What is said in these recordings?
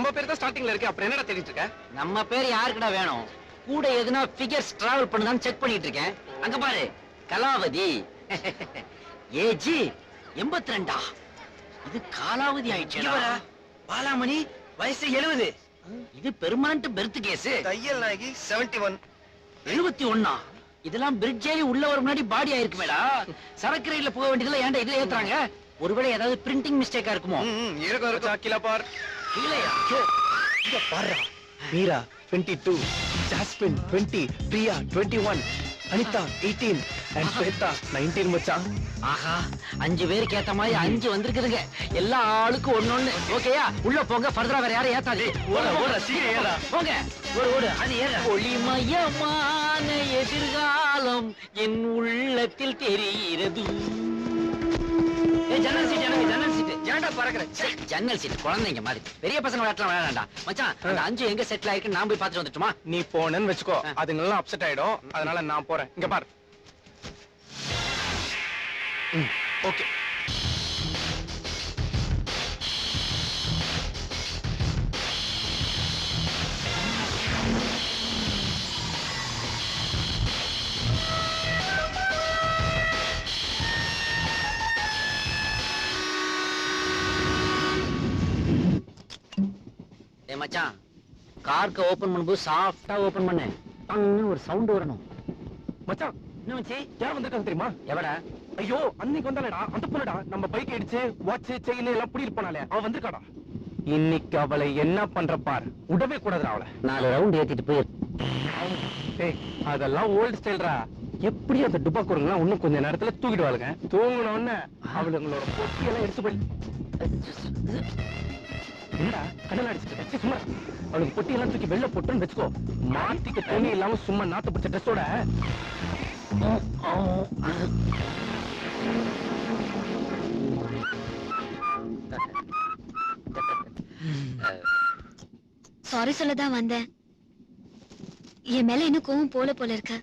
நம்ம பேர் தான் ஸ்டார்டிங்ல இருக்கு. அப்புறம் என்னடா தேடிட்டு இருக்க? நம்ம பேர் யாருக்குடா வேணும்? கூட எதுனா ஃபிகர்ஸ் டிராவல் பண்ணுதான்னு செக் பண்ணிட்டு இருக்கேன். அங்க பாரு, கலாவதி. ஏஜி 82. இது காலாவதி ஆயிடுச்சுடா. பாலாமணி வயசு 70. இது பெர்மனன்ட் பெர்த் கேஸ். தையல் நாயகி 71. 71. இதெல்லாம் பிரிட்ஜ் ஏறி உள்ள வர முன்னாடி பாடி ஆயிருக்குமேடா. சரக்கு ரயில்ல போக வேண்டியதுல ஏன்டா இதுல ஏத்துறாங்க? ஒருவேளை ஏதாவது பிரிண்டிங் மிஸ்டேக்கா இருக்குமோ? இருக்கும் கீழ பார். கீழயா? இங்க பாருடா. மீரா 22, ஜாஸ்மின் 20, பிரியா 21, அனிதா 18 and ஸ்வேதா 19 மச்சான். ஆஹா, 5 பேருக்கு ஏத்த மாதிரி 5 வந்திருக்குதுங்க. எல்லா ஆளுக்கும் ஒண்ணொண்ணு. ஓகேயா? உள்ள போங்க. ஃபர்தரா வேற யாரும் ஏத்தாது. ஓட சீக்கிரம் ஏறா. போங்க. ஓடு அது ஏற. ஒளிமயமான எதிர்காலம் என் உள்ளத்தில் தெரிகிறது. ஜன்னல் சீட் எனக்கு, ஜன்னல் சீட். ஏன்டா பறக்குற? ஜன்னல் சீட் குழந்தைங்க மாதிரி. பெரிய பசங்க விளையாட்டலாம் விளையாடா மச்சான். அந்த 5 எங்க செட்டில் ஆயிருக்கு நான் போய் பார்த்துட்டு வந்துட்டுமா? நீ போனேன்னு வெச்சுக்கோ, அதுங்க எல்லாம் அப்செட் ஆயிடும். அதனால நான் போறேன். இங்க பாரு. ஓகே. மச்சான், கார்க்க ஓபன் பண்ணும்போது சாஃப்டா ஓபன் பண்ணு. ஒரு சவுண்ட் வரணும். மச்சான், என்ன மச்சி? யார் வந்திருக்காங்க தெரியுமா? எவடா? ஐயோ, அன்னைக்கு வந்தாலடா, அந்த பொண்ணுடா. நம்ம பைக் அடிச்சு வாட்ச் செயின் எல்லாம் புடிட்டு போனாலே அவ வந்திருக்காடா. இன்னைக்கு அவளை என்ன பண்ற பார். விடவே கூடாதுடா அவளை. 4 ரவுண்ட் ஏத்திட்டு போய். டேய், அதெல்லாம் ஓல்ட் ஸ்டைல்ரா. எப்படி அந்த டுபாக்கூருங்களா இன்னும் கொஞ்ச நேரத்துல தூக்கிடுவாளுங்க. தூங்கின உடனே அவளுங்களோட பொட்டியெல்லாம் எடுத்து போய். என்னடா கடல் அடிச்சுட்டு சும்மா அவளுக்கு பொட்டியெல்லாம் தூக்கி வெளில போட்டுன்னு வச்சுக்கோ. மாத்திக்க துணி இல்லாம சும்மா நாத்து பிடிச்ச ட்ரெஸ்ஸோட. சாரி சொல்லதான் வந்தேன். என் மேல இன்னும் கோவம் போல இருக்கு.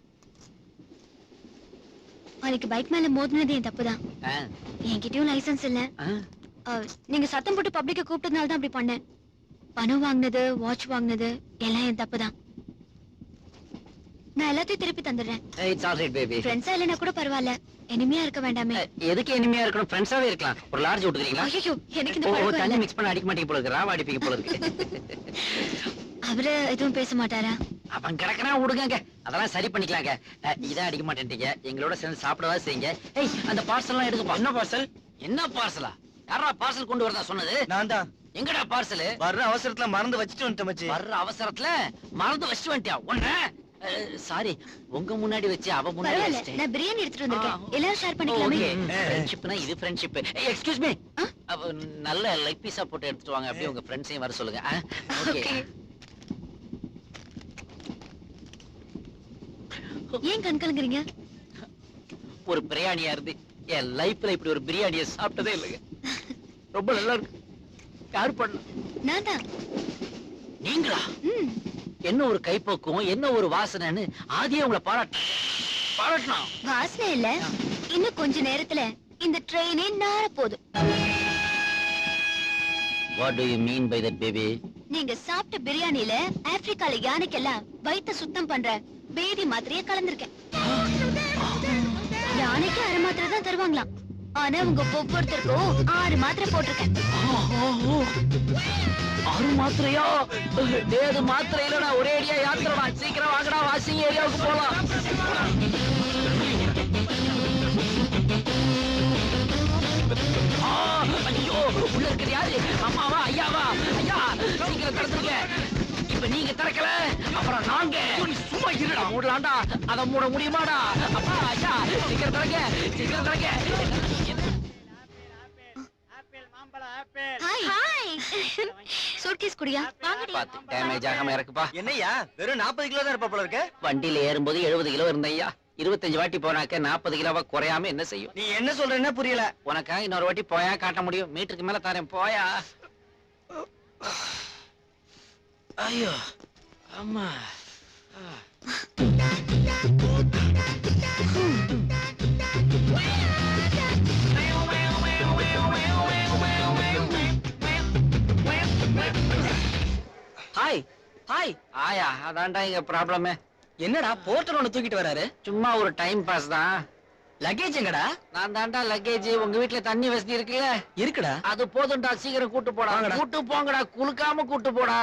அன்னைக்கு பைக் மேல மோதினது என் தப்புதான். என்கிட்டயும் லைசன்ஸ் இல்ல. நீங்க சத்தம் போட்டு பப்ளிக்க கூப்பிட்டதுனால தான் அப்படி பண்ணேன். பணம் வாங்கினது, வாட்ச் வாங்கினது எல்லாம் என் தப்புதான். நான் எல்லாத்தையும் திருப்பி தந்துடுறேன். It's all right baby. ஃப்ரெண்ட்ஸா இல்லனா கூட பரவாயில்ல, எனிமியா இருக்க வேண்டாமே. எதுக்கு எனிமியா இருக்கணும்? ஃப்ரெண்ட்ஸாவே இருக்கலாம். ஒரு லார்ஜ் விட்டுறீங்களா? ஐயோ, எனக்கு இந்த பழக்கம் தண்ணி இல்ல. மிக்ஸ் பண்ண அடிக்க மாட்டீங்க போல இருக்கு. ராவ அடிப்பீங்க போல இருக்கு. அவரு எதுவும் பேச மாட்டாரா? அவன் கிடக்குறா, விடுங்க. அதெல்லாம் சரி பண்ணிக்கலாங்க. இதான் அடிக்க மாட்டேன்ட்டீங்க. எங்களோட சேர்ந்து சாப்பிடவா செய்யுங்க. ஏய், அந்த பார்சல்லாம் எடுக்கப்பா. என்ன பார்சல்? என்ன பார்சலா? யாரா பார்சல் கொண்டு வரதா சொன்னது? நான் தான். எங்கடா பார்சல்? வர்ற அவசரத்துல மறந்து வச்சிட்டு வந்துட்டேன் மச்சி. வர்ற அவசரத்துல மறந்து வச்சிட்டு வந்துட்டியா? ஒண்ணு சாரி, உங்க முன்னாடி வச்சு அவ முன்னாடி பரவாயில்ல, வச்சிட்டேன். நான் பிரியாணி எடுத்துட்டு வந்திருக்கேன். எல்லாரும் ஷேர் பண்ணிக்கலாமே. ஓகே, ஃப்ரெண்ட்ஷிப்னா இது ஃப்ரெண்ட்ஷிப். எக்ஸ்கியூஸ் மீ, நல்ல லெக் பீஸா போட்டு எடுத்துட்டு வாங்க. அப்படியே உங்க ஃப்ரெண்ட்ஸையும் வர சொல்லுங்க. ஓகே. ஏன் கண் கலங்குறீங்க? ஒரு பிரியாணியா இருந்து என் லைஃப்ல இப்படி ஒரு பிரியாணியை சாப்பிட்டதே இல்லைங்க. ரொம்ப நல்லா இருக்கு. யாரு பண்ண? நான் தான். நீங்களா? என்ன ஒரு கைப்போக்கும், என்ன ஒரு வாசனைன்னு ஆதியே உங்களை பாராட்டினா. வாசனை இல்ல, இன்னும் கொஞ்ச நேரத்துல இந்த ட்ரெயினே நார போகுது. What do you mean by that, baby? நீங்க சாப்பிட்ட பிரியாணில ஆப்பிரிக்கால யானைக்கெல்லாம் வயித்தை சுத்தம் பண்ற பேதி மாத்திரையை கலந்திருக்கேன். யானைக்கு 1/2 மாத்திரை தான் தருவாங்களாம். ஆனா உங்க ஒவ்வொருத்தருக்கும் 6 மாத்திரை போட்டிருக்கேன். 6 மாத்திரையா? அது மாத்திரை இல்லடா, ஒரே அடியா யாத்திரடா. சீக்கிரம் வாங்கடா, வாஷிங் ஏரியாவுக்கு போலாம். ஐயோ, உள்ள இருக்கிறது யாரு? அம்மாவா, ஐயாவா? ஐயா, சீக்கிரம் திறந்துருங்க. இப்ப நீங்க திறக்கல, அப்புறம் நாங்க. சும்மா இருடா, மூடலாண்டா. அதை மூட முடியுமாடா? அப்பா, ஐயா, சீக்கிரம் திறங்க, சீக்கிரம் திறங்க. Hi hi. சூட்கேஸ் குடியா? வாங்கடி. பாத்து டேமேஜ் ஆகாம இறக்குப்பா. என்னய்யா, வெறும் 40 கிலோ தான் இருப்பா போல இருக்க. வண்டியில ஏறும்போது 70 கிலோ இருந்தையா. 25 வாட்டி போனாக்க 40 கிலோவா குறையாம என்ன செய்யும்? நீ என்ன சொல்றேன்னா புரியல. உனக்காக இன்னொரு வாட்டி போயா காட்ட முடியும். மீட்டருக்கு மேல தரேன், போயா. ஐயோ அம்மா. ஹாய். ஆயா அதான்டா இங்க ப்ராப்ளமே. என்னடா போர்ட்டர் ஒண்ணு தூக்கிட்டு வராரு? சும்மா ஒரு டைம் பாஸ் தான். லக்கேஜ் எங்கடா? நான் தான்டா லக்கேஜ். உங்க வீட்டுல தண்ணி வசதி இருக்குல்ல? இருக்குடா. அது போதும்டா, சீக்கிரம் கூட்டு போடா. வாங்கடா. கூட்டு போங்கடா, குலுக்காம கூட்டு போடா.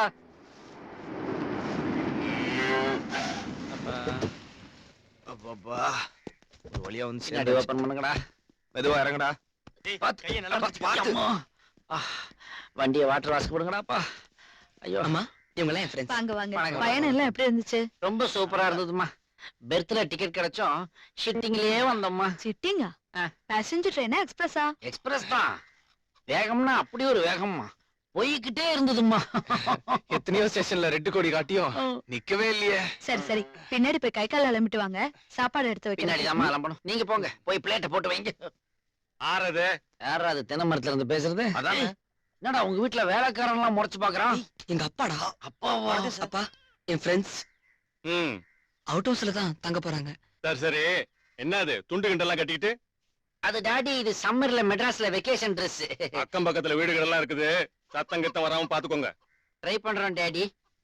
அப்பா ஒரு வழியா வந்து பின்னாடி சேர்ந்தாச்சு. ஓபன் பண்ணுங்கடா. மெதுவா இறங்குடா. கையை நல்லா பார்த்து. அம்மா. வண்டியை வாட்டர் வாஷ் கொடுங்கடாப்பா. ஐயோ அம்மா இவங்க எல்லாம் என் ஃப்ரெண்ட்ஸ். வாங்க வாங்க. வணக்கம். பயணம் எல்லாம் எப்படி இருந்துச்சு? ரொம்ப சூப்பரா இருந்ததுமா. பெர்த்ல டிக்கெட் கிடைச்சோம், ஷிட்டிங்லயே வந்தோம்மா. சிட்டிங்கா? பேசஞ்சர் ட்ரெயினா எக்ஸ்பிரஸா? எக்ஸ்பிரஸ் தான். வேகம்னா அப்படி ஒரு வேகம்மா, போய்கிட்டே இருந்ததுமா. எத்தனையோ ஸ்டேஷன்ல ரெட் கொடி காட்டியும் நிக்கவே இல்லையே. சரி சரி, பின்னாடி போய் கை கால் அலம்பிட்டு வாங்க, சாப்பாடு எடுத்து பின்னாடி வைக்கிறேன். தான் அலம்பணும். நீங்க போங்க, போய் பிளேட்டை போட்டு வைங்க. ஆறது யாரா அது தென்னை மரத்துல இருந்து பேசுறது? அதானே. என்னடா உங்க வீட்டுல வேலைக்காரன் எல்லாம் முறைச்சு பாக்குறான்? எங்க அப்பாடா. அப்பாவா? அப்பா என் ஃப்ரெண்ட்ஸ் அவுட் ஹவுஸ்ல தான் தங்க போறாங்க. சரி சரி, என்னது துண்டு கிண்டெல்லாம் கட்டிக்கிட்டு? அது டாடி, இது சம்மர்ல மெட்ராஸ்ல வெக்கேஷன் Dress. அக்கம் பக்கத்துல வீடுகள் எல்லாம் இருக்குது, சத்தம் கித்தம் வராம பாத்துக்கோங்க. ட்ரை பண்றோம் டாடி.